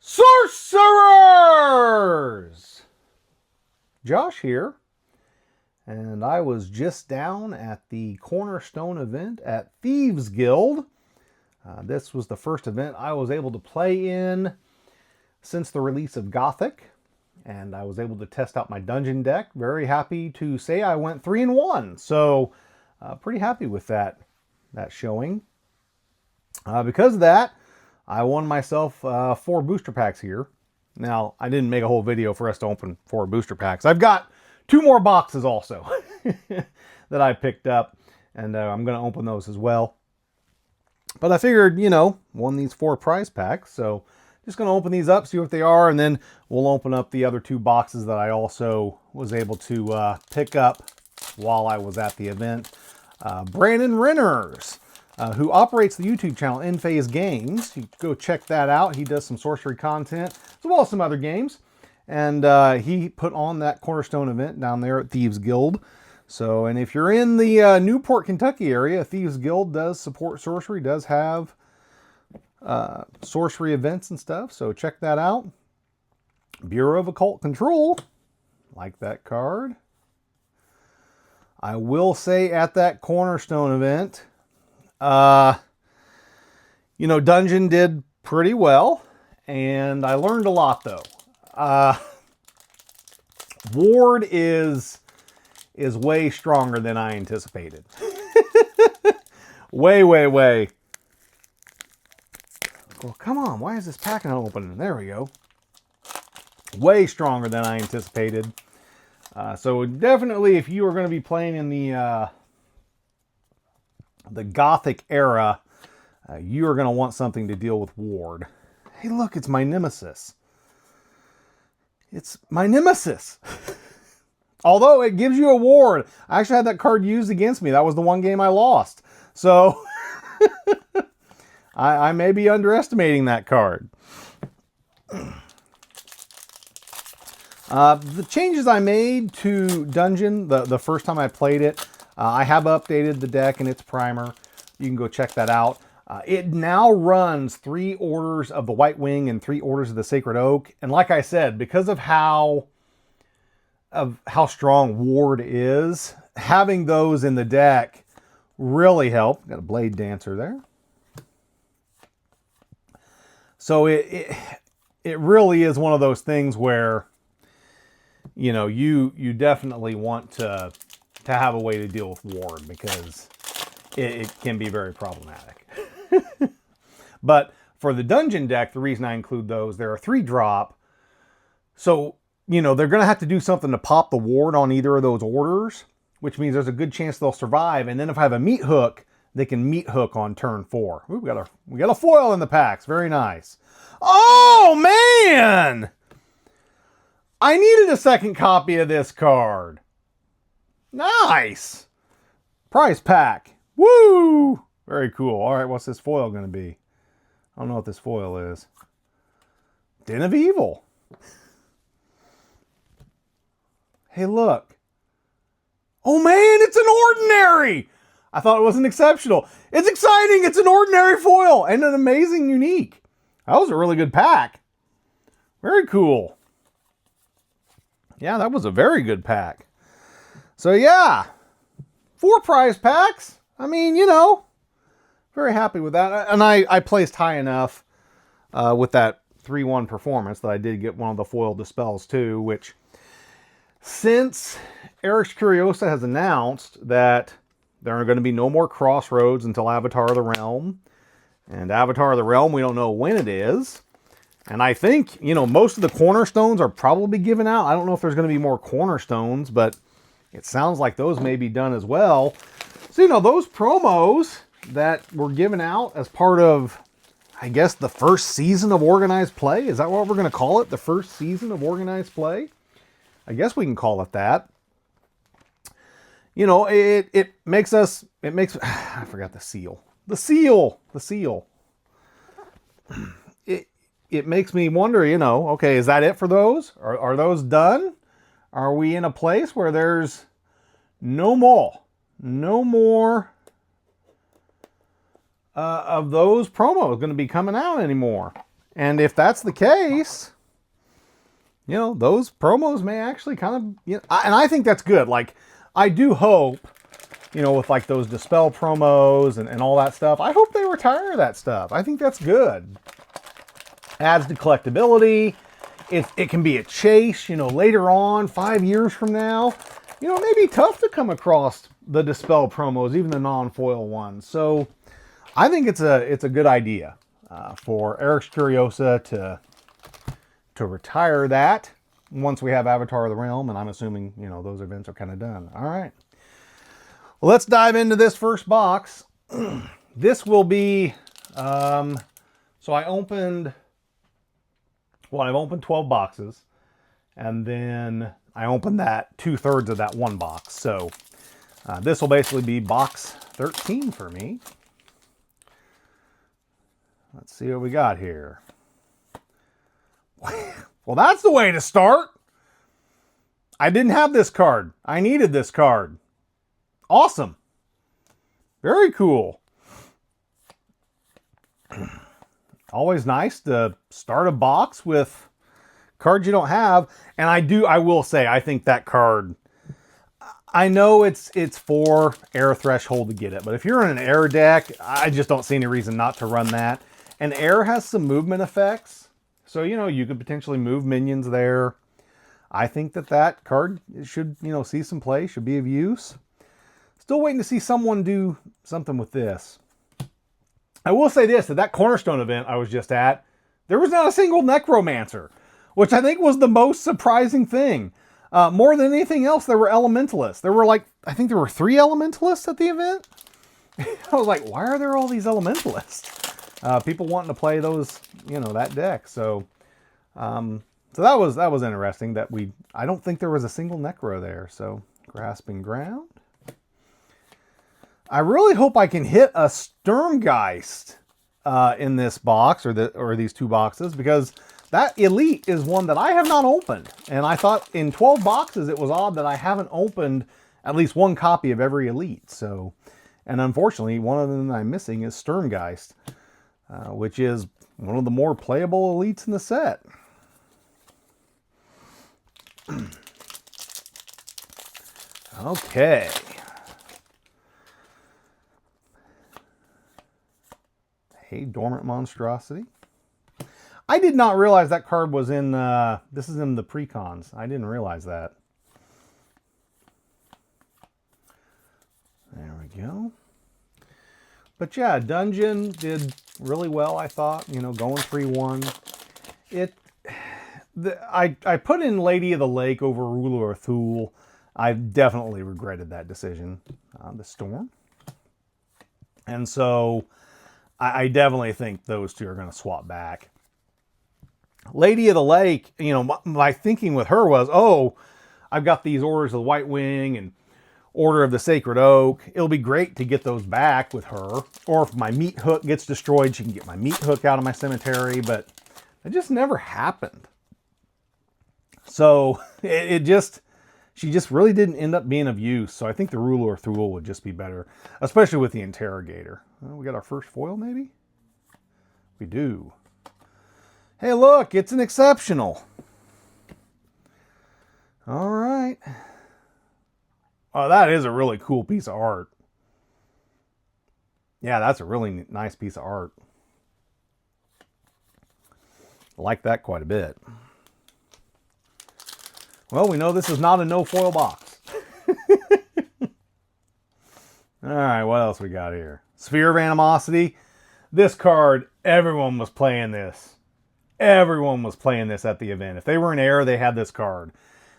Sorcerers! Josh here, and I was just down at the Cornerstone event at Thieves Guild. This was the first event I was able to play in since the release of Gothic, and I was able to test out my dungeon deck. Very happy to say I went 3-1, so pretty happy with that showing. Because of that, I won myself 4 booster packs here. Now, I didn't make a whole video for us to open 4 booster packs. I've got 2 more boxes also that I picked up, and I'm going to open those as well. But I figured, won these 4 prize packs, so just going to open these up, see what they are, and then we'll open up the other 2 boxes that I also was able to pick up while I was at the event. Brandon Renners, who operates the YouTube channel In Phase Games. You go check that out. He does some sorcery content as well as some other games. And he put on that Cornerstone event down there at Thieves Guild. So, and if you're in the Newport, Kentucky area, Thieves Guild does support sorcery, does have sorcery events and stuff. So check that out. Bureau of Occult Control. Like that card. I will say at that Cornerstone event, Dungeon did pretty well, and I learned a lot though. Ward is way stronger than I anticipated. way. Well, come on, why is this pack not opening? There we go. Way stronger than I anticipated. So definitely, if you are going to be playing in the Gothic era, you are going to want something to deal with Ward. Hey, look, it's my nemesis. It's my nemesis. Although it gives you a ward. I actually had that card used against me. That was the one game I lost. So I may be underestimating that card. The changes I made to Dungeon the first time I played it, I have updated the deck and its primer. You can go check that out. It now runs 3 orders of the White Wing and 3 orders of the Sacred Oak. And like I said, because of how strong Ward is, having those in the deck really helped. Got a Blade Dancer there. So it really is one of those things where, you definitely want to have a way to deal with Ward, because it can be very problematic. But for the Dungeon deck, the reason I include those, they're a 3-drop. So, they're going to have to do something to pop the Ward on either of those orders, which means there's a good chance they'll survive. And then if I have a meat hook, they can meat hook on turn 4. Ooh, we got a foil in the packs. Very nice. Oh, man! I needed a second copy of this card. Nice! Prize pack. Woo! Very cool. All right, what's this foil going to be? I don't know what this foil is. Den of Evil. Hey, look. Oh, man, it's an ordinary! I thought it was an exceptional. It's exciting. It's an ordinary foil and an amazing unique. That was a really good pack. Very cool. Yeah, that was a very good pack. So, yeah. 4 prize packs. I mean, very happy with that. And I placed high enough with that 3-1 performance that I did get one of the foil dispels too, which, since Eric's Curiosa has announced that there are going to be no more Crossroads until Avatar of the Realm, and Avatar of the Realm, we don't know when it is. And I think, most of the Cornerstones are probably given out. I don't know if there's going to be more Cornerstones, but it sounds like those may be done as well. So, those promos that were given out as part of, I guess, the first season of Organized Play. Is that what we're going to call it? The first season of Organized Play? I guess we can call it that. It makes, I forgot the seal. The seal. It makes me wonder, okay, is that it for those? Are those done? Are we in a place where there's no more of those promos going to be coming out anymore? And if that's the case, you know, those promos may actually kind of, you know, and I think that's good. Like, I do hope, you know, with like those Dispel promos and all that stuff, I hope they retire that stuff. I think that's good. Adds to collectability. It can be a chase, you know, later on, 5 years from now. You know, it may be tough to come across the Dispel promos, even the non-foil ones. So I think it's a good idea for Eric's Curiosa to retire that once we have Avatar of the Realm, and I'm assuming, you know, those events are kind of done. All right. Well, let's dive into this first box. This will be, so I've opened 12 boxes, and then I opened that 2/3 of that one box. So this will basically be box 13 for me. Let's see what we got here. Well, that's the way to start. I didn't have this card. I needed this card. Awesome. Very cool. Always nice to start a box with cards you don't have. And I will say, I think that card, I know it's for air threshold to get it, but if you're in an air deck, I just don't see any reason not to run that. And air has some movement effects. So, you know, you could potentially move minions there. I think that card should, you know, see some play, should be of use. Still waiting to see someone do something with this. I will say this, that Cornerstone event I was just at, there was not a single Necromancer, which I think was the most surprising thing. More than anything else, there were Elementalists. There were I think there were 3 Elementalists at the event. I was like, why are there all these Elementalists? People wanting to play those, you know, that deck. So that was interesting that I don't think there was a single Necro there. So Grasping Ground. I really hope I can hit a Sturmgeist in this box or these 2 boxes, because that Elite is one that I have not opened. And I thought in 12 boxes it was odd that I haven't opened at least one copy of every Elite. So, and unfortunately, one of them that I'm missing is Sturmgeist, which is one of the more playable Elites in the set. Okay. Hey, Dormant Monstrosity. I did not realize that card was in, this is in the Precons. I didn't realize that. There we go. But yeah, Dungeon did really well, I thought. You know, going 3-1. I put in Lady of the Lake over Ruler of Thule. I definitely regretted that decision. The Storm. And so I definitely think those 2 are going to swap back. Lady of the Lake, you know, my thinking with her was, oh, I've got these Orders of the White Wing and Order of the Sacred Oak. It'll be great to get those back with her. Or if my meat hook gets destroyed, she can get my meat hook out of my cemetery. But it just never happened. So she just really didn't end up being of use. So I think the Ruler of Thule would just be better, especially with the Interrogator. Well, we got our first foil, maybe? We do. Hey, look, it's an exceptional. All right. Oh, that is a really cool piece of art. Yeah, that's a really nice piece of art. I like that quite a bit. Well, we know this is not a no foil box. All right, what else we got here? Sphere of Animosity. This card, everyone was playing this. Everyone was playing this at the event. If they were in air, they had this card.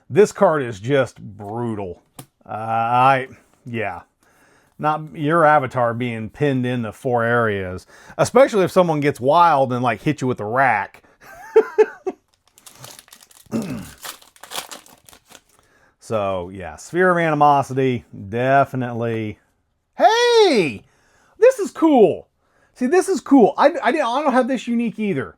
This card is just brutal. Yeah. Not your avatar being pinned into 4 areas. Especially if someone gets wild and like hit you with a rack. So, yeah, Sphere of Animosity, definitely. Hey! This is cool. See, this is cool. I don't have this unique either.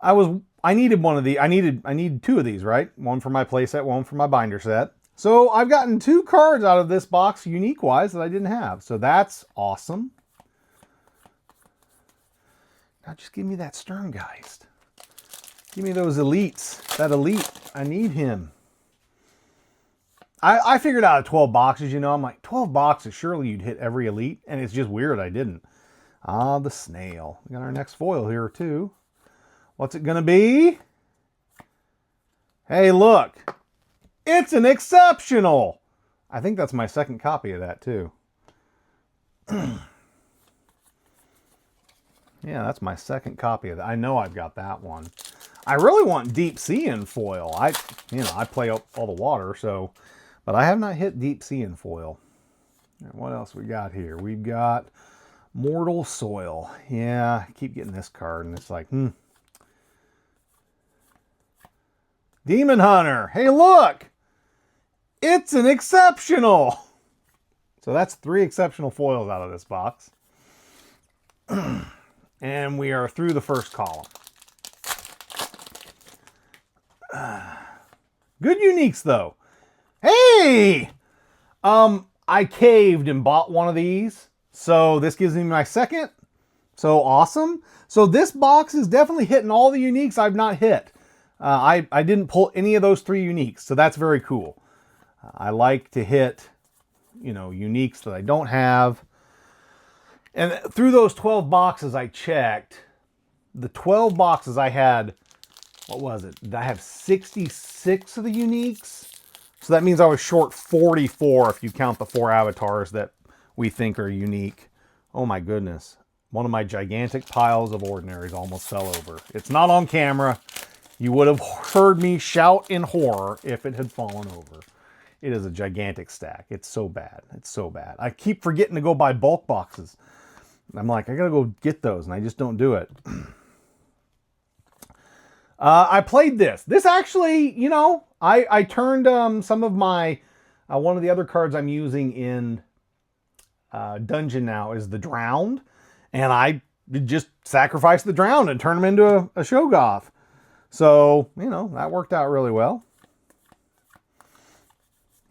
I needed one of the. I need 2 of these, right? One for my playset, one for my binder set. So I've gotten 2 cards out of this box unique wise that I didn't have. So that's awesome. God, just give me that Sterngeist. Give me those elites. That elite, I need him. I figured out 12 boxes, you know. I'm like, 12 boxes, surely you'd hit every elite. And it's just weird I didn't. Ah, the snail. We got our next foil here, too. What's it going to be? Hey, look. It's an exceptional. I think that's my second copy of that, too. Yeah, that's my second copy of that. I know I've got that one. I really want Deep Sea in foil. I play up all the water, so... But I have not hit Deep Sea in foil. What else we got here? We've got Mortal Soil. Yeah, I keep getting this card, and it's like, Demon Hunter. Hey, look! It's an exceptional! So that's 3 exceptional foils out of this box. And we are through the first column. Good uniques, though. Hey! I caved and bought one of these. So this gives me my second. So awesome. So this box is definitely hitting all the uniques I've not hit. I didn't pull any of those 3 uniques. So that's very cool. I like to hit, you know, uniques that I don't have. And through those 12 boxes I checked, the 12 boxes I had, what was it? I have 66 of the uniques. So that means I was short 44 if you count the 4 avatars that we think are unique. Oh my goodness. One of my gigantic piles of ordinaries almost fell over. It's not on camera. You would have heard me shout in horror if it had fallen over. It is a gigantic stack. It's so bad. It's so bad. I keep forgetting to go buy bulk boxes. I'm like, I gotta go get those, and I just don't do it. I played this. This actually, you know, I turned some of my, one of the other cards I'm using in Dungeon now is the Drowned. And I just sacrificed the Drowned and turned them into a Shoggoth. So, you know, that worked out really well.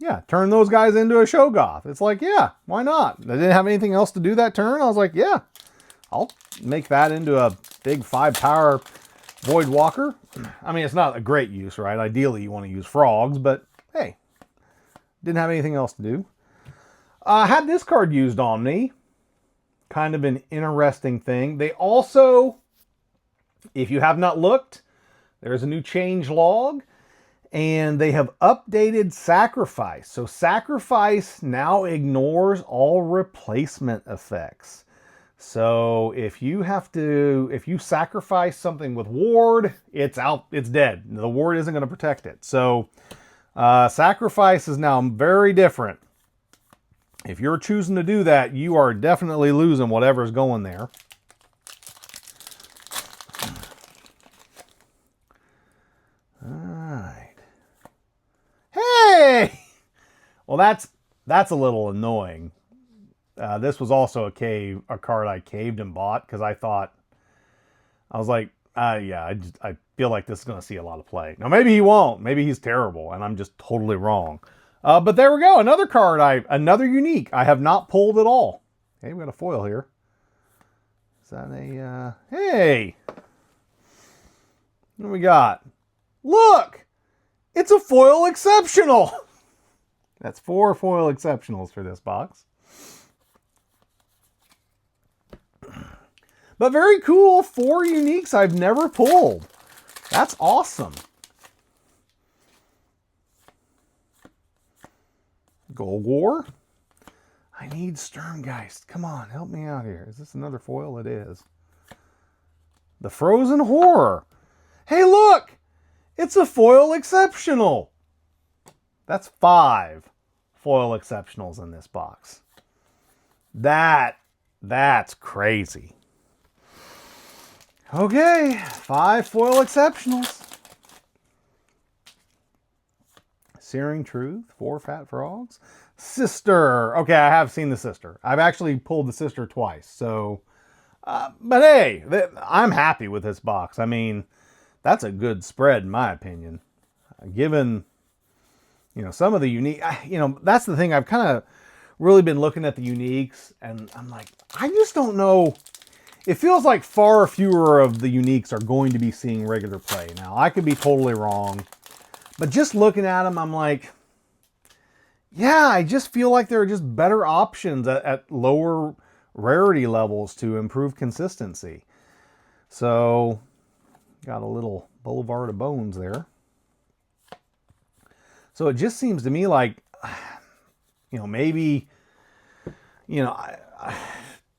Yeah, turn those guys into a Shoggoth. It's like, yeah, why not? I didn't have anything else to do that turn. I was like, yeah, I'll make that into a big 5-power Void Walker. I mean, it's not a great use, right? Ideally, you want to use frogs, but hey, didn't have anything else to do. I had this card used on me. Kind of an interesting thing. They also, if you have not looked, there's a new change log. And they have updated Sacrifice. So Sacrifice now ignores all replacement effects. So if you sacrifice something with Ward, it's out, it's dead. The Ward isn't going to protect it. So Sacrifice is now very different. If you're choosing to do that, you are definitely losing whatever's going there. Hey! Well, that's a little annoying. This was also a card I caved and bought because I was like, yeah, I feel like this is going to see a lot of play. Now, maybe he won't. Maybe he's terrible, and I'm just totally wrong. But there we go. Another card, another unique I have not pulled at all. Hey, we got a foil here. Is that a, hey! What do we got? Look! It's a foil exceptional! That's 4 foil exceptionals for this box. But very cool, 4 uniques I've never pulled. That's awesome. Gold War. I need Sterngeist. Come on, help me out here. Is this another foil? It is. The Frozen Horror. Hey, look! It's a foil exceptional. That's 5 foil exceptionals in this box. That's crazy. Okay, 5 foil exceptionals. Searing Truth, 4 Fat Frogs. Sister. Okay, I have seen the Sister. I've actually pulled the Sister twice. So, but hey, I'm happy with this box. I mean, that's a good spread in my opinion. Given, you know, some of the unique, you know, that's the thing. I've kind of really been looking at the uniques and I'm like, I just don't know it feels like far fewer of the uniques are going to be seeing regular play. Now, I could be totally wrong, but just looking at them, I'm like, yeah, I just feel like there are just better options at lower rarity levels to improve consistency. So, got a little Boulevard of Bones there. So it just seems to me like, maybe,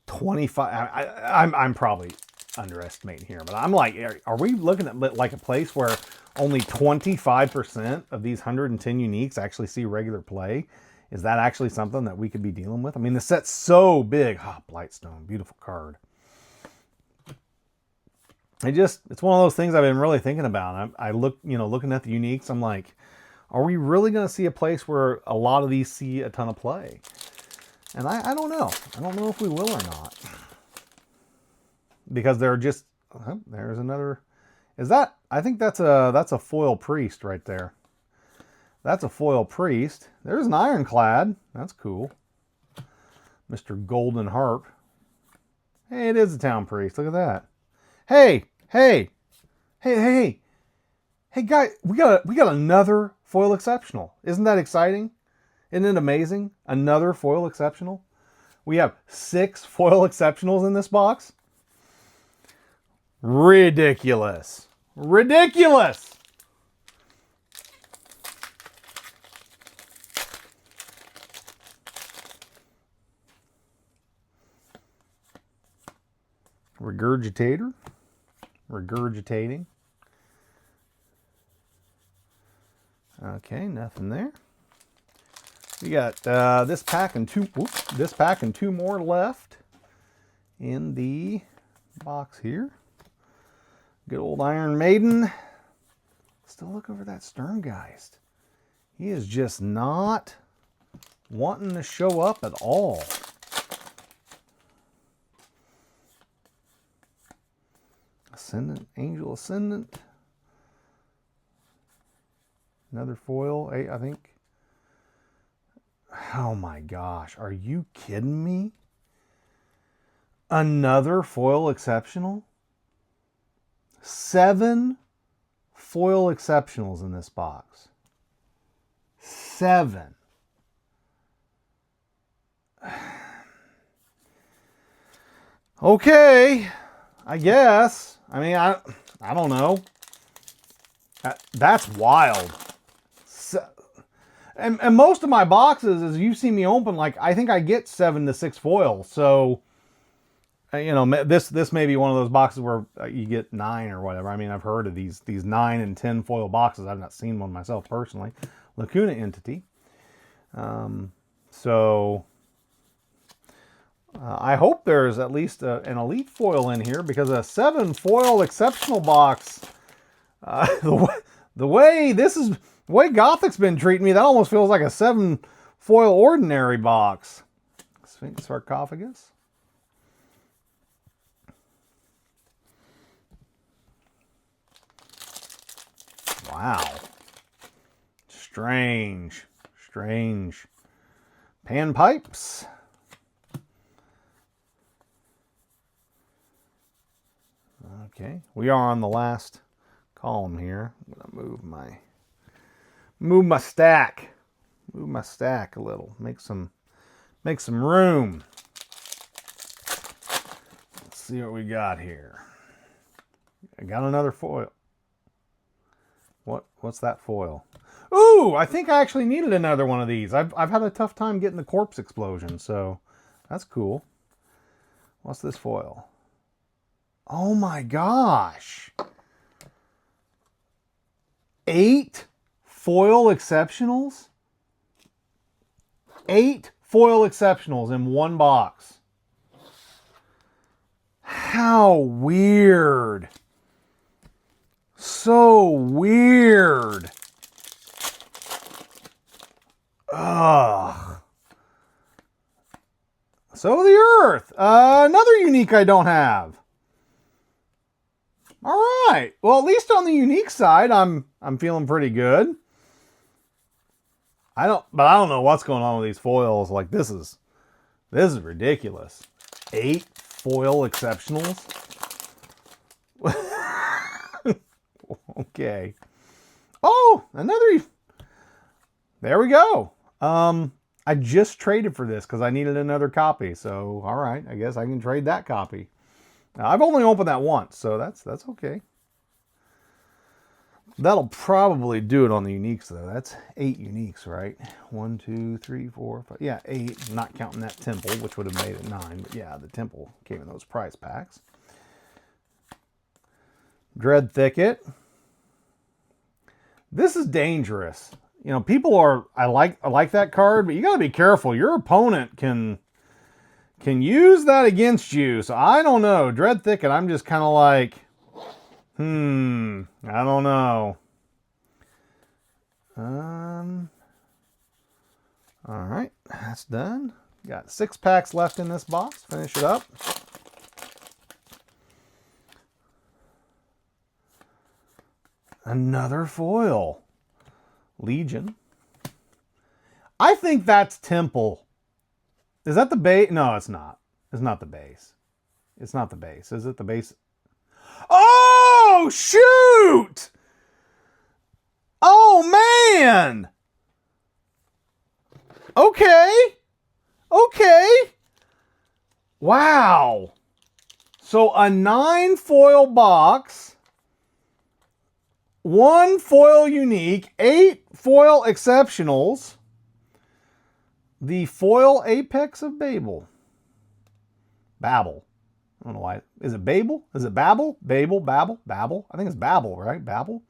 25. I'm probably underestimating here, but I'm like, are we looking at like a place where only 25% of these 110 uniques actually see regular play? Is that actually something that we could be dealing with? I mean, the set's so big. Blightstone, beautiful card. It's one of those things I've been really thinking about. I look, looking at the uniques, I'm like, are we really going to see a place where a lot of these see a ton of play? And I don't know. I don't know if we will or not. Because they're just, there's another, I think that's a foil priest right there. That's a foil priest. There's an ironclad. That's cool. Mr. Golden Harp. Hey, it is a town priest. Look at that. Hey, guys, we got another foil exceptional. Isn't that exciting? Isn't it amazing? Another foil exceptional. We have 6 foil exceptionals in this box. Ridiculous. Ridiculous. Regurgitator. Regurgitating. Okay, nothing there. We got this pack and two more left in the box here. Good old Iron Maiden. Still look over that Sterngeist. He is just not wanting to show up at all. Ascendant, Angel Ascendant. Another foil, I think. Oh my gosh, are you kidding me? Another foil exceptional? 7 foil exceptionals in this box. 7. Okay, I guess. I mean, I don't know. That's wild. And most of my boxes, as you see me open, like I think I get 7 to 6 foils. So, this may be one of those boxes where you get 9 or whatever. I mean, I've heard of these 9 and 10 foil boxes. I've not seen one myself personally. Lacuna Entity. I hope there's at least an elite foil in here, because a 7 foil exceptional box, the way Gothic's been treating me, that almost feels like a 7 foil ordinary box. Sphinx Sarcophagus. Wow. Strange. Panpipes. Okay, we are on the last column here. I'm gonna move my stack a little. Make some room. Let's see what we got here. I got another foil. What's that foil? Ooh, I think I actually needed another one of these. I've had a tough time getting the corpse explosion, so that's cool. What's this foil? Oh my gosh. 8 foil exceptionals? 8 foil exceptionals in one box. How weird. So weird. Ugh. So the Earth. Another unique I don't have. All right. Well, at least on the unique side, I'm feeling pretty good. I don't know what's going on with these foils. Like this is ridiculous. 8 foil exceptionals. Okay. Oh, another. There we go. I just traded for this because I needed another copy. So, all right, I guess I can trade that copy. Now, I've only opened that once, so that's okay. That'll probably do it on the uniques, though. That's 8 uniques, right? 1, 2, 3, 4, 5. Yeah, 8. Not counting that temple, which would have made it 9. But yeah, the temple came in those prize packs. Dread Thicket. This is dangerous. You know, people are. I like that card, but you got to be careful. Your opponent can use that against you. So I don't know. Dread Thicket. I'm just kind of like. I don't know. All right, that's done. Got 6 packs left in this box. Finish it up. Another foil. Legion. I think that's Temple. Is that the base? No, it's not. It's not the base. It's not the base. Is it the base? Oh, shoot! Oh, man! Okay. Okay. Wow. So a 9 foil box, 1 foil unique, 8 foil exceptionals, the foil Apex of Babel. Babel. I don't know why. Is it Babel? Is it Babel? Babel, Babel, Babel. I think it's Babel, right? Babel.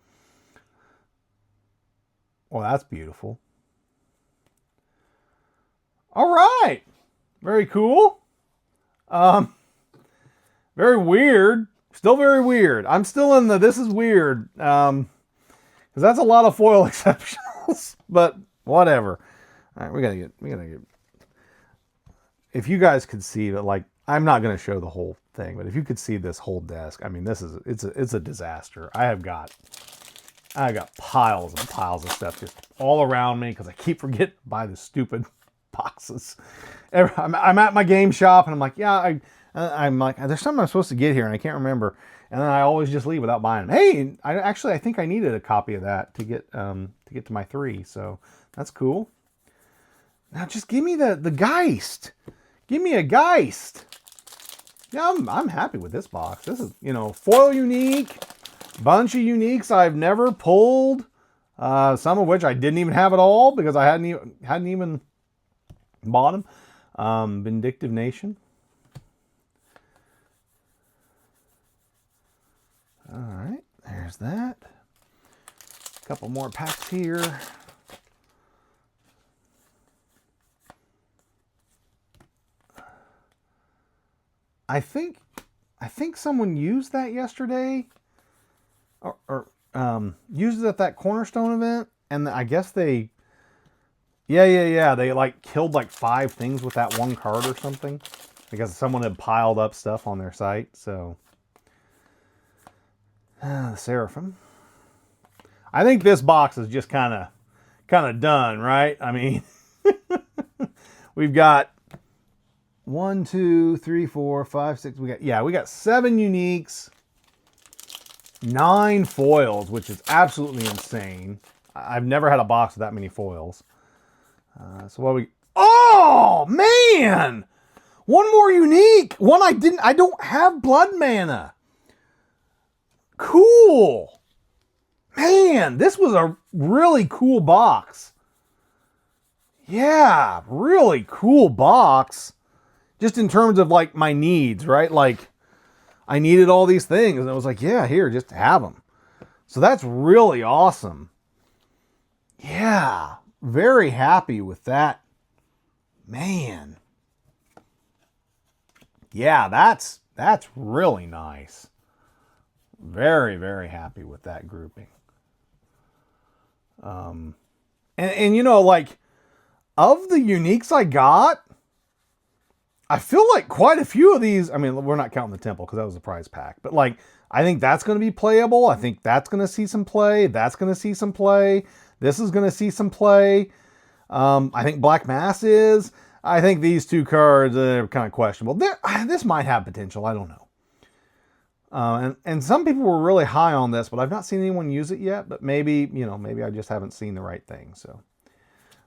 Well, that's beautiful. All right. Very cool. Very weird. Still very weird. I'm still in the this is weird. Because that's a lot of foil exceptionals. But whatever. All right, we gotta get. If you guys could see that, like, I'm not gonna show the whole thing, but if you could see this whole desk, I mean, it's a disaster. I got piles and piles of stuff just all around me because I keep forgetting to buy the stupid boxes. I'm at my game shop and I'm like, yeah, I'm like, there's something I'm supposed to get here and I can't remember. And then I always just leave without buying them. Hey, I think I needed a copy of that to get to my 3. So that's cool. Now just give me the Geist. Give me a Geist. Yeah, I'm happy with this box. This is, foil unique, bunch of uniques I've never pulled. Some of which I didn't even have at all because I hadn't even bought them. Vindictive Nation. All right, there's that. A couple more packs here. I think someone used that yesterday, or used it at that Cornerstone event, and I guess they, they like killed like 5 things with that one card or something, because someone had piled up stuff on their site. So, the Seraphim. I think this box is just kind of done, right? I mean, we've got 1, 2, 3, 4, 5, 6. We got 7 uniques, 9 foils, which is absolutely insane. I've never had a box with that many foils. So what we? Oh man, one more unique. One I don't have blood mana. Cool, man. This was a really cool box. Yeah, really cool box. Just in terms of like my needs, right? Like I needed all these things and I was like, yeah, here, just have them. So that's really awesome. Yeah, very happy with that. Man. Yeah, that's really nice. Very, very happy with that grouping. And like of the uniques I got, I feel like quite a few of these, I mean, we're not counting the temple because that was a prize pack, but like, I think that's going to be playable. I think that's going to see some play. That's going to see some play. This is going to see some play. I think Black Mass is. I think these two cards are kind of questionable. This might have potential. I don't know. And some people were really high on this, but I've not seen anyone use it yet. But maybe, maybe I just haven't seen the right thing. So,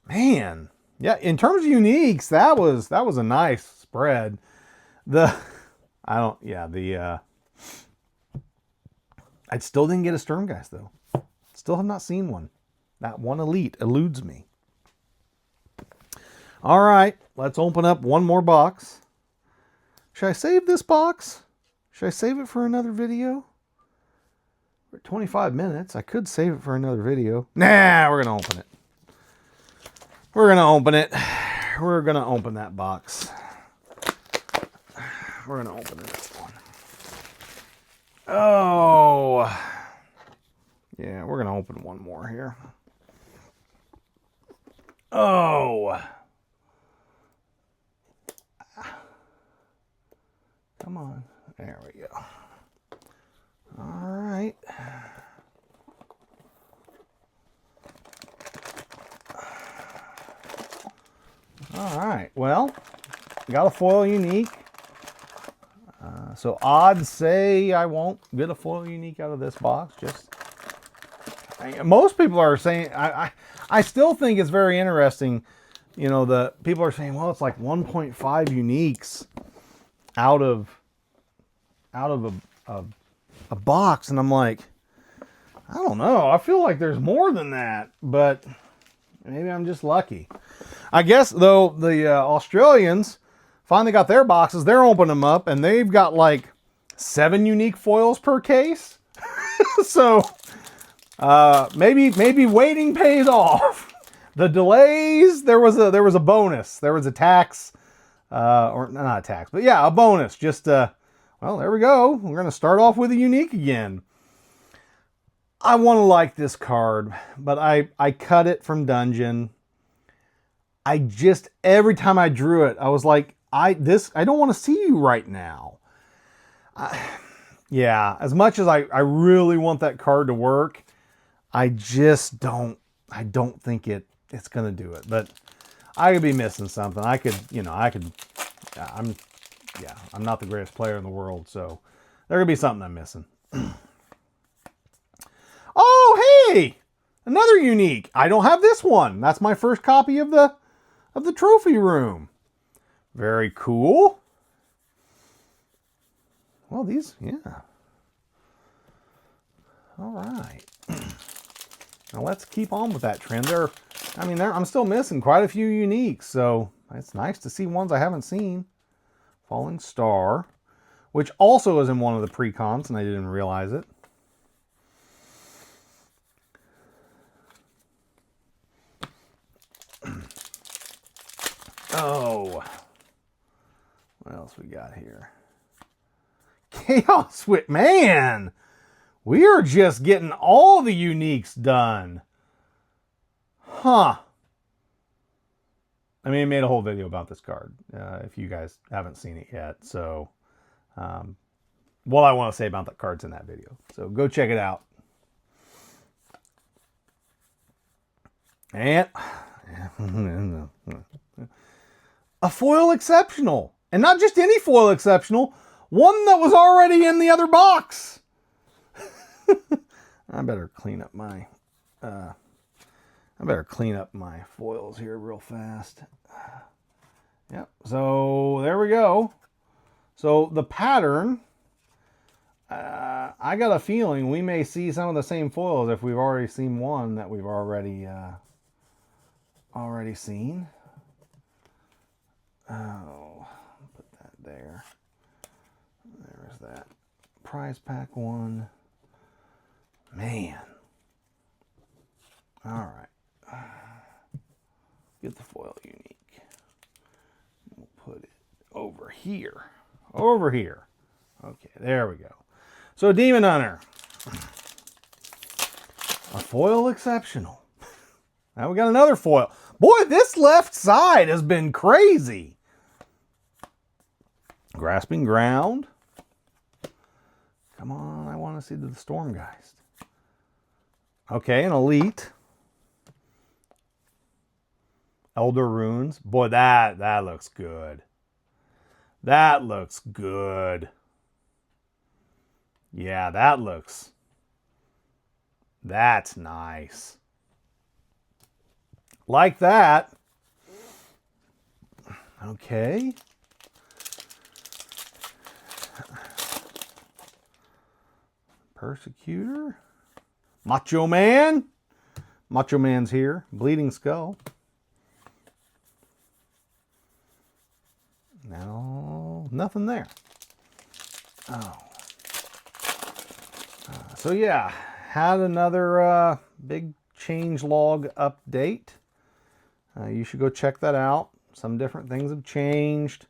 man, yeah. In terms of uniques, that was a nice spread. I still didn't get a Sturmgeist though. Still have not seen one. That one elite eludes me. All right, let's open up one more box. Should I save this box? Should I save it for another video? We're at 25 minutes. I could save it for another video. Nah, we're going to open it. We're going to open it. We're going to open that box. We're going to open this one. Oh. Yeah, we're going to open one more here. Oh. Come on. There we go. All right. All right. Well, got a foil unique. So odds say I won't get a foil unique out of this box. Most people are saying, I still think it's very interesting. The people are saying, well, it's like 1.5 uniques out of a box, and I'm like, I don't know. I feel like there's more than that, but maybe I'm just lucky. I guess though the Australians finally got their boxes. They're opening them up, and they've got like 7 unique foils per case. So maybe waiting pays off. The delays, there was a bonus. There was a tax, or not a tax, but yeah, a bonus. Just well, there we go. We're going to start off with a unique again. I want to like this card, but I cut it from Dungeon. Every time I drew it, I was like, I don't want to see you right now. Yeah, as much as I really want that card to work, I don't think it's going to do it. But I could be missing something. I'm not the greatest player in the world, so there could be something I'm missing. Oh, hey! Another unique. I don't have this one. That's my first copy of the trophy room. Very cool. Well, yeah. All right. Now let's keep on with that trend. I'm still missing quite a few uniques, so it's nice to see ones I haven't seen. Falling Star, which also is in one of the pre-cons, and I didn't realize it. Oh, what else we got here? Chaos Wit, man! We are just getting all the uniques done. Huh. I made a whole video about this card, if you guys haven't seen it yet. So, what I want to say about the card's in that video. So, go check it out. And a foil exceptional. And not just any foil exceptional. One that was already in the other box. I better clean up my foils here real fast. Yep. So there we go. So the pattern, I got a feeling we may see some of the same foils if we've already seen one that we've already seen. Oh, put that there. There's that prize pack one. Man. All right. Get the foil unique. We'll put it over here. Over here. Okay, there we go. So Demon Hunter. A foil exceptional. Now we got another foil. Boy, this left side has been crazy. Grasping Ground. Come on, I want to see the Stormgeist. Okay, an Elite. Elder Runes. Boy, that looks good. That looks good. Yeah, that's nice. Like that. Okay. Persecutor. Macho Man. Macho Man's here. Bleeding Skull. No, nothing there. Oh. So yeah, had another big changelog update. You should go check that out. Some different things have changed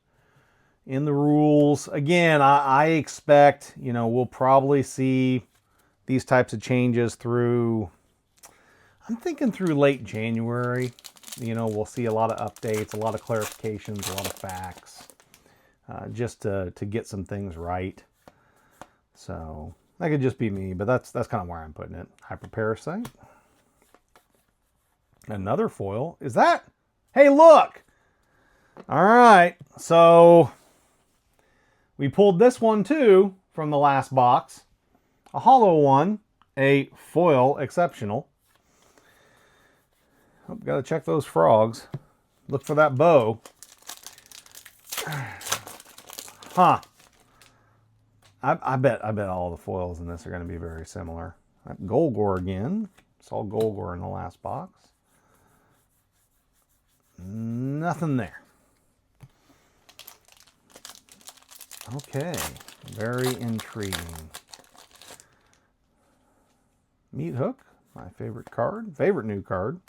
in the rules. Again, I expect, we'll probably see these types of changes through, I'm thinking through late January. We'll see a lot of updates, a lot of clarifications, a lot of facts, just to get some things right. So that could just be me, but that's kind of where I'm putting it. Hyperparasite. Another foil. Is that? Hey, look! All right, so we pulled this one too from the last box. A hollow one, a foil exceptional. Oh, gotta check those frogs. Look for that bow. Huh. I bet all the foils in this are going to be very similar. Golgor again. Saw Golgor in the last box. Nothing there. Okay, very intriguing. Meat Hook, my favorite card, favorite new card.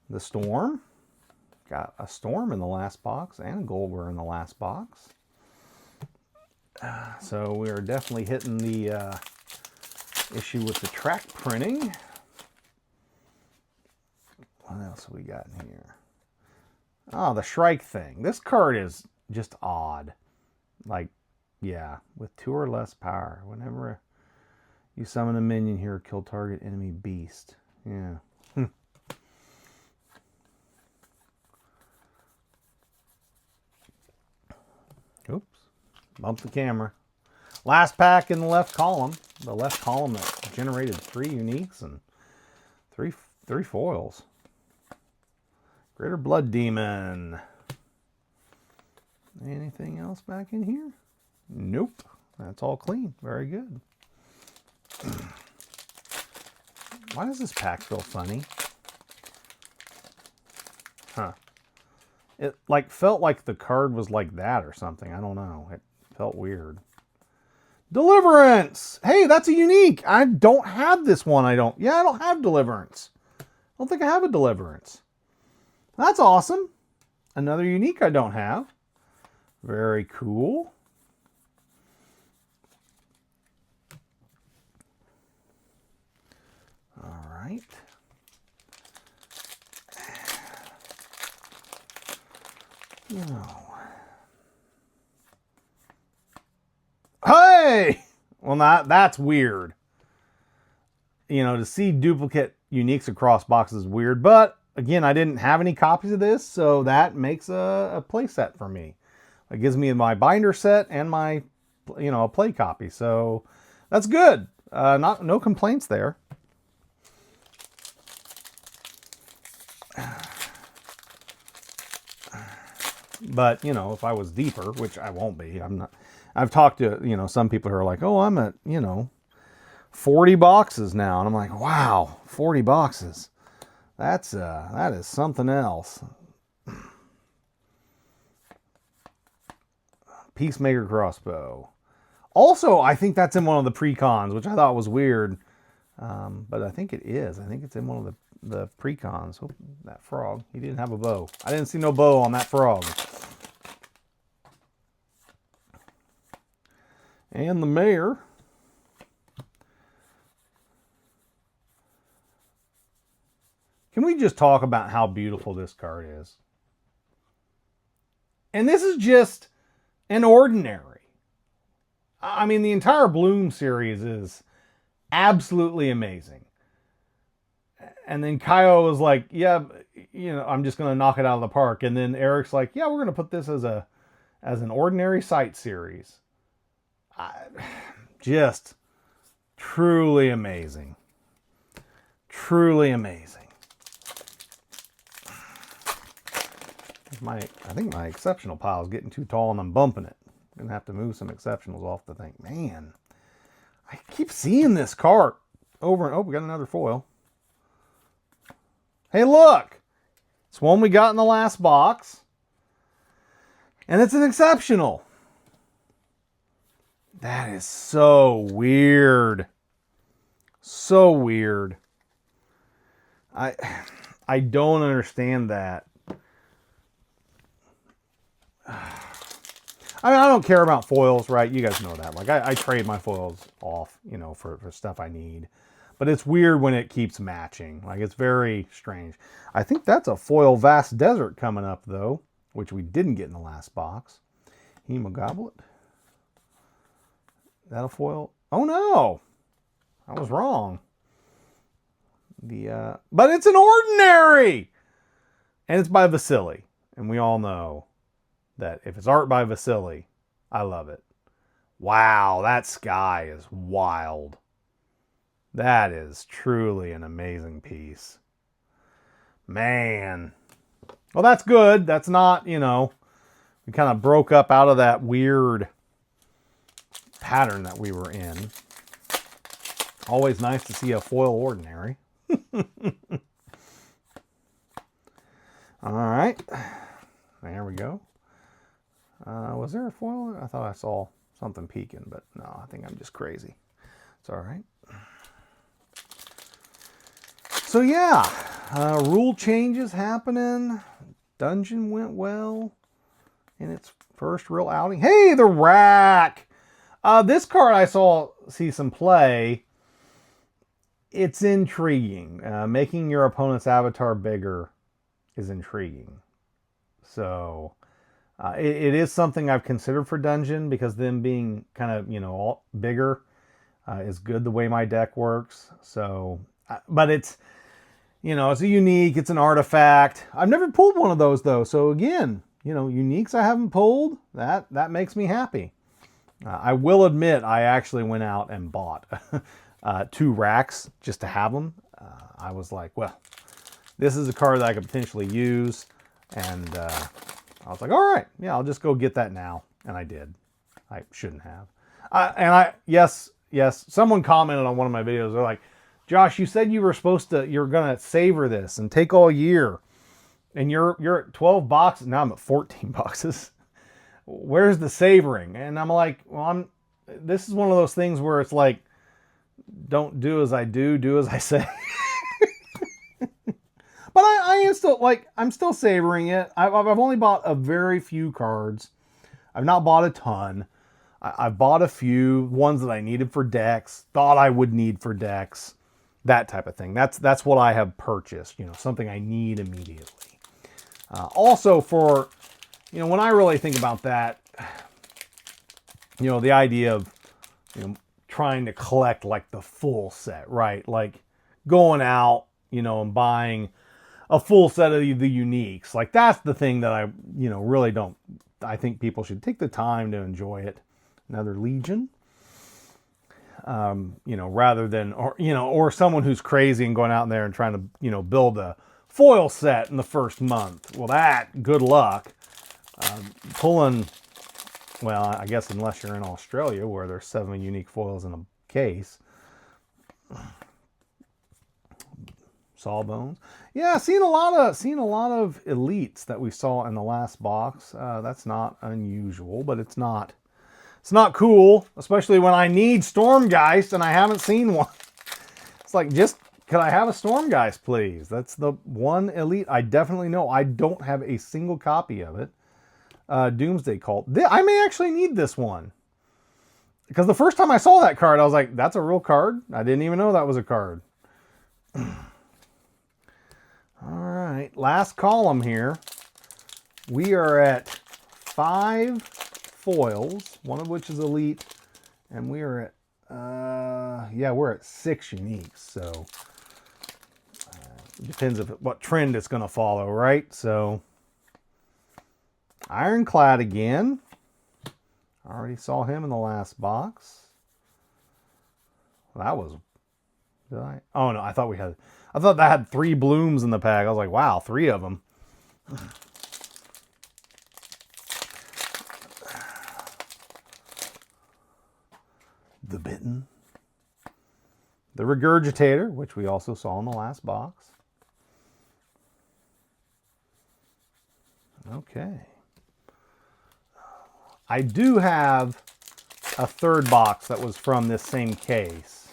The Storm. Got a Storm in the last box and a Golgor in the last box. So we are definitely hitting the issue with the track printing. What else have we got in here? Oh, the Shrike thing. This card is just odd. Like, yeah, with 2 or less power. Whenever you summon a minion here, kill target enemy beast. Yeah. Oops. Bumped the camera. Last pack in the left column. The left column that generated 3 uniques and three foils. Greater Blood Demon. Anything else back in here? Nope. That's all clean. Very good. Why does this pack feel funny? Huh. It felt like the card was like that or something. I don't know. It felt weird. Deliverance! Hey, that's a unique. I don't have this one. I don't have Deliverance. I don't think I have a Deliverance. That's awesome. Another unique I don't have. Very cool. All right. No. Hey! Well, that's weird. To see duplicate uniques across boxes is weird, but again, I didn't have any copies of this, so that makes a play set for me. It gives me my binder set and my, a play copy, so that's good. No complaints there. But, if I was deeper, which I won't be, I'm not. I've talked to, some people who are like, oh, I'm at, 40 boxes now. And I'm like, wow, 40 boxes. That is something else. Peacemaker crossbow. Also, I think that's in one of the precons, which I thought was weird. But I think it is. I think it's in one of the precons. Oh, that frog. He didn't have a bow. I didn't see no bow on that frog. And the mayor. Can we just talk about how beautiful this card is? And this is just an ordinary. I mean, the entire Bloom series is absolutely amazing. And then Kyo was like, yeah, you know, I'm just going to knock it out of the park. And then Eric's like, yeah, we're going to put this as an ordinary sight series. Just truly amazing. Truly amazing. I think my exceptional pile is getting too tall and I'm bumping it. I'm going to have to move some exceptionals off the thing. Man, I keep seeing this cart over and over. We got another foil. Hey, look. It's one we got in the last box. And it's an exceptional. That is so weird. So weird. I don't understand that. I mean, I don't care about foils, right? You guys know that. Like, I trade my foils off, you know, for stuff I need. But it's weird when it keeps matching. Like, it's very strange. I think that's a foil Vast Desert coming up, though, which we didn't get in the last box. Hemogoblet. That a foil? Oh, no. I was wrong. But it's an ordinary! And it's by Vasily. And we all know that if it's art by Vasily, I love it. Wow, that sky is wild. That is truly an amazing piece. Man. Well, that's good. That's not, you know, we kind of broke up out of that weird pattern that we were in. Always nice to see a foil ordinary. All right. There we go. Was there a foil? I thought I saw something peeking, but no, I think I'm just crazy. It's all right. So yeah, rule changes happening. Dungeon went well in its first real outing. Hey, the rack! This card I see some play. It's intriguing. Making your opponent's avatar bigger is intriguing. So it is something I've considered for Dungeon, because them being kind of, you know, all bigger is good the way my deck works. So, but it's, you know, it's a unique, it's an artifact. I've never pulled one of those though. So again, you know, uniques I haven't pulled, that makes me happy. I will admit I actually went out and bought 2 racks just to have them. I was like, well, this is a card that I could potentially use. And I was like, all right, yeah, I'll just go get that now. And I did. I shouldn't have. Yes, someone commented on one of my videos. They're like, Josh, you said you were going to savor this and take all year. And you're at 12 boxes. Now I'm at 14 boxes. Where's the savoring? And I'm like, well, this is one of those things where it's like, don't do as I do as I say. But I am still, like, I'm still savoring it. I've only bought a very few cards. I've not bought a ton. I've bought a few ones that I needed for decks, thought I would need for decks, that type of thing. That's what I have purchased, you know, something I need immediately. Also for, you know, when I really think about that, you know, the idea of, you know, trying to collect like the full set, right? Like going out, you know, and buying a full set of the uniques. Like that's the thing that I, you know, really don't, I think people should take the time to enjoy it. Another Legion, you know, rather than, or, you know, or someone who's crazy and going out there and trying to, you know, build a foil set in the first month. Well, good luck. Pulling, well, I guess unless you're in Australia where there's 7 unique foils in a case. Sawbones. Yeah, seen a lot of elites that we saw in the last box. That's not unusual, but it's not cool, especially when I need Stormgeist and I haven't seen one. It's like, just, could I have a Stormgeist, please? That's the one elite I definitely know. I don't have a single copy of it. Doomsday Cult. I may actually need this one. Because the first time I saw that card, I was like, that's a real card? I didn't even know that was a card. All right, last column here. We are at 5 foils, one of which is elite, and we are at, yeah, we're at 6 uniques. So depends what trend it's going to follow, right? So, Ironclad again. I already saw him in the last box. Well, that was... Did I? Oh, no, I thought that had 3 blooms in the pack. I was like, wow, 3 of them. The Bitten. The Regurgitator, which we also saw in the last box. Okay. I do have a third box that was from this same case.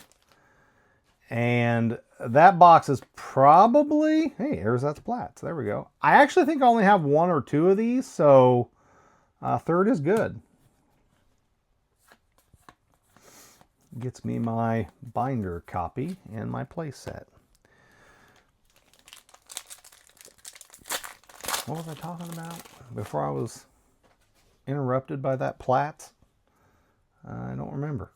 And that box is probably... Hey, Erzatz Plats. There we go. I actually think I only have 1 or 2 of these, so third is good. Gets me my binder copy and my play set. What was I talking about before I was interrupted by that Platts? I don't remember.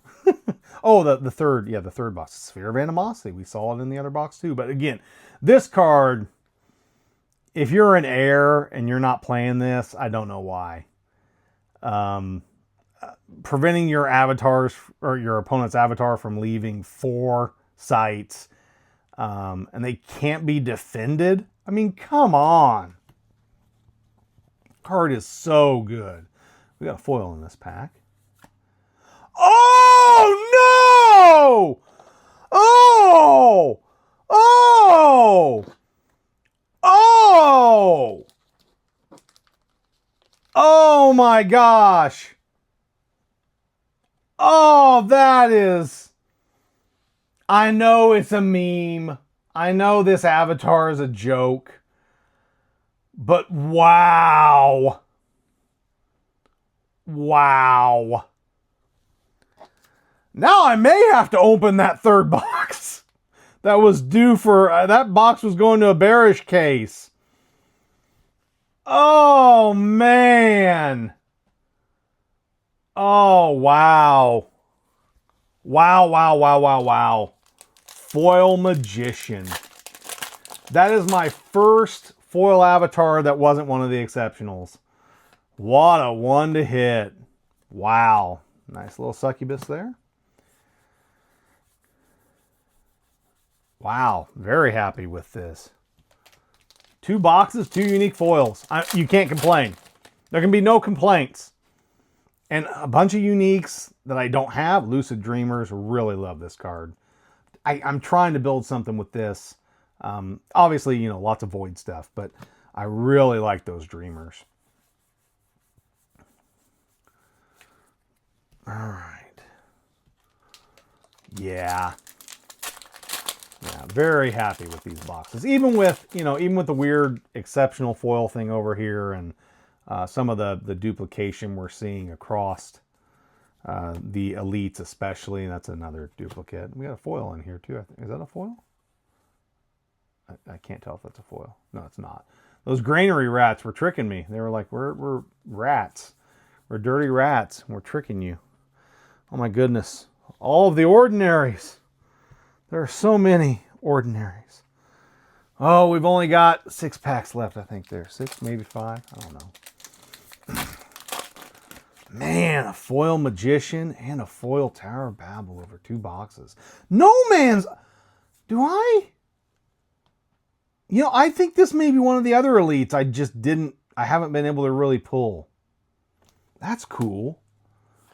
Oh, the third, yeah, the third box, Sphere of Animosity. We saw it in the other box too. But again, this card, if you're an heir and you're not playing this, I don't know why. Preventing your avatars or your opponent's avatar from leaving 4 sites, and they can't be defended. I mean, come on. Card is so good. We got a foil in this pack. Oh no! Oh! Oh! Oh! Oh my gosh! Oh, that is... I know it's a meme. I know this avatar is a joke. But wow. Wow. Now I may have to open that third box. That was due for... that box was going to a bearish case. Oh, man. Oh, wow. Wow, wow, wow, wow, wow. Foil Magician. That is my first foil avatar that wasn't one of the exceptionals. What a one to hit. Wow. Nice little succubus there. Wow. Very happy with this. 2 boxes, 2 unique foils. You can't complain. There can be no complaints. And a bunch of uniques that I don't have. Lucid Dreamers. Really love this card. I'm trying to build something with this. Obviously, you know, lots of void stuff. But I really like those Dreamers. All right. Yeah. Yeah, very happy with these boxes. Even with, you know, even with the weird exceptional foil thing over here and some of the duplication we're seeing across the elites especially. That's another duplicate. We got a foil in here too. I think. Is that a foil? I can't tell if that's a foil. No, it's not. Those granary rats were tricking me. They were like, we're rats. We're dirty rats. We're tricking you. Oh my goodness. All of the ordinaries. There are so many ordinaries. Oh, we've only got 6 packs left, I think there. 6, maybe 5. I don't know. Man, a foil Magician and a foil Tower of Babel over 2 boxes. No Man's... Do I? You know, I think this may be one of the other elites I haven't been able to really pull. That's cool.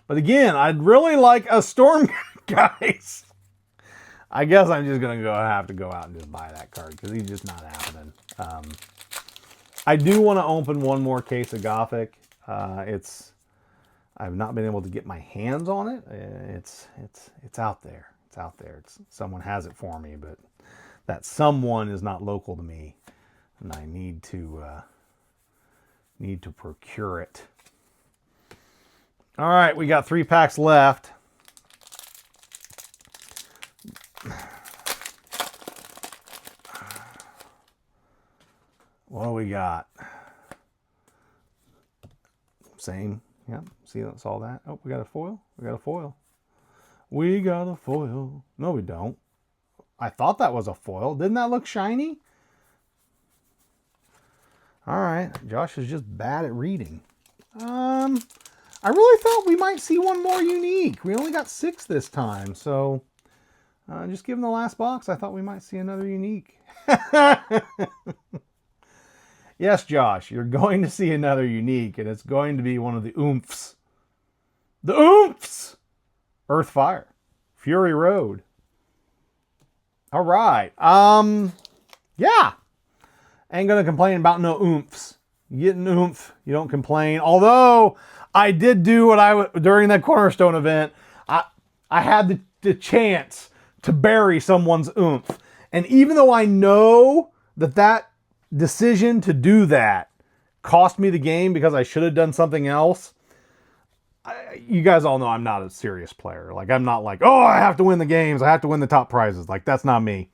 But again, I'd really like a Storm Guys. I guess I'm just going to have to go out and just buy that card because he's just not happening. I do want to open one more case of Gothic. I've not been able to get my hands on it. It's out there. It's out there. Someone has it for me, but that someone is not local to me, and I need to procure it. All right, we got 3 packs left. What do we got? Same. Yep. See, that's all that. Oh, we got a foil. We got a foil. We got a foil. No, we don't. I thought that was a foil. Didn't that look shiny? All right, Josh is just bad at reading. I really thought we might see one more unique. We only got 6 this time, so just given the last box, I thought we might see another unique. Yes, Josh, you're going to see another unique, and it's going to be one of the oomphes. The oomphes! Earth Fire. Fury Road. All right. Yeah. Ain't going to complain about no oomphs. You get an oomph, you don't complain. Although, I did do what during that Cornerstone event, I had the chance to bury someone's oomph. And even though I know that decision to do that cost me the game because I should have done something else, you guys all know I'm not a serious player. Like, I'm not like, oh, I have to win the games, I have to win the top prizes. Like, that's not me.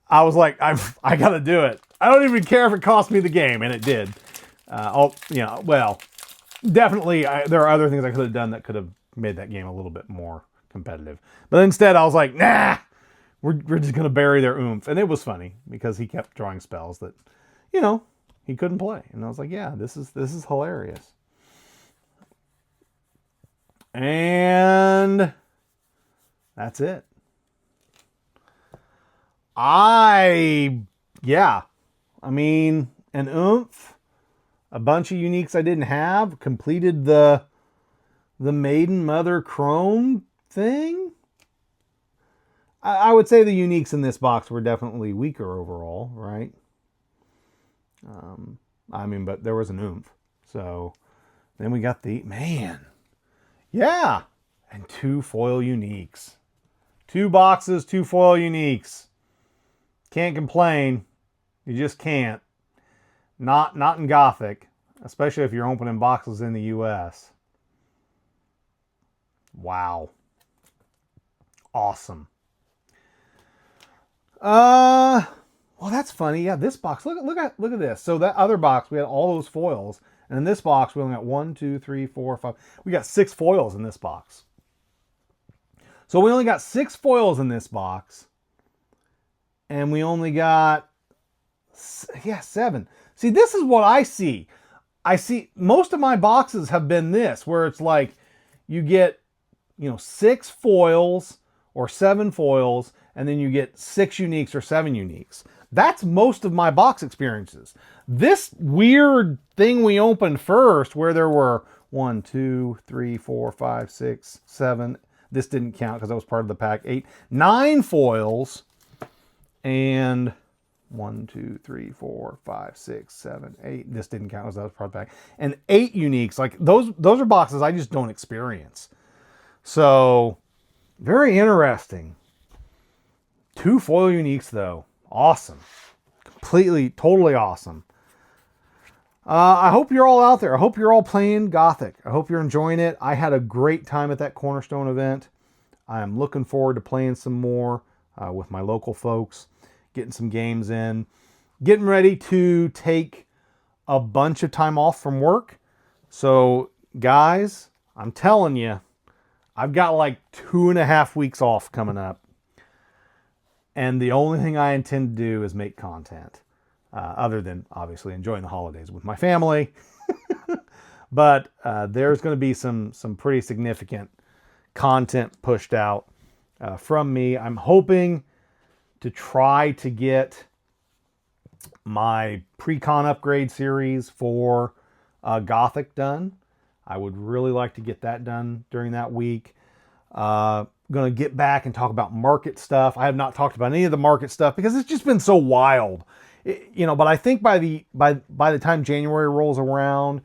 I was like, I got to do it. I don't even care if it cost me the game, and it did. Well, definitely there are other things I could have done that could have made that game a little bit more competitive. But instead, I was like, nah, we're just going to bury their oomph. And it was funny because he kept drawing spells that, he couldn't play. And I was like, yeah, this is hilarious. And that's it. I mean, an oomph, a bunch of uniques I didn't have, completed the Maiden Mother Chrome thing. I would say the uniques in this box were definitely weaker overall, right? But there was an oomph. So then we got yeah, and 2 foil uniques. 2 boxes, 2 foil uniques. Can't complain. You just can't. Not in Gothic, especially if you're opening boxes in the US. Wow. Awesome. Well, that's funny. Yeah, this box. Look at this. So that other box, we had all those foils, and in this box, we only got 1, 2, 3, 4, 5. We got 6 foils in this box. So we only got 6 foils in this box, and we only got 7. See, this is what I see. I see most of my boxes have been this, where it's like you get, 6 foils or 7 foils, and then you get 6 uniques or 7 uniques. That's most of my box experiences. This weird thing we opened first, where there were 1, 2, 3, 4, 5, 6, 7. This didn't count because that was part of the pack. 8, 9 foils, and 1, 2, 3, 4, 5, 6, 7, 8. This didn't count because that was part of the pack. And 8 uniques. Like those are boxes I just don't experience. So very interesting. 2 foil uniques though. Awesome. Completely, totally awesome. I hope you're all out there. I hope you're all playing Gothic. I hope you're enjoying it. I had a great time at that Cornerstone event. I am looking forward to playing some more with my local folks, getting some games in, getting ready to take a bunch of time off from work. So guys, I'm telling you, I've got like 2.5 weeks off coming up. And the only thing I intend to do is make content. Other than obviously enjoying the holidays with my family. But there's going to be some pretty significant content pushed out from me. I'm hoping to try to get my pre-con upgrade series for Gothic done. I would really like to get that done during that week. Going to get back and talk about market stuff. I have not talked about any of the market stuff because it's just been so wild. But I think by the time January rolls around,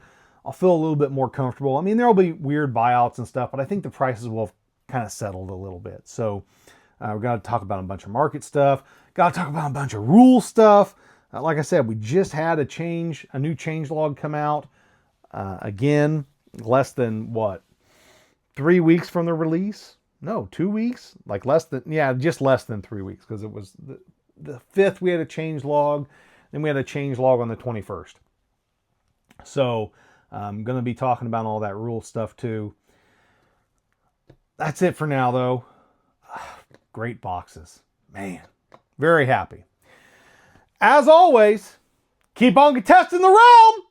I'll feel a little bit more comfortable. I mean, there'll be weird buyouts and stuff, but I think the prices will have kind of settled a little bit. So we're going to talk about a bunch of market stuff. Got to talk about a bunch of rule stuff. Like I said, we just had a new change log come out. Again, less than 3 weeks from the release? No, 2 weeks? Just less than 3 weeks, because it was the 5th we had a change log, then we had a change log on the 21st. So I'm going to be talking about all that rule stuff too. That's it for now though. Great boxes. Man, very happy. As always, Keep on contesting the realm!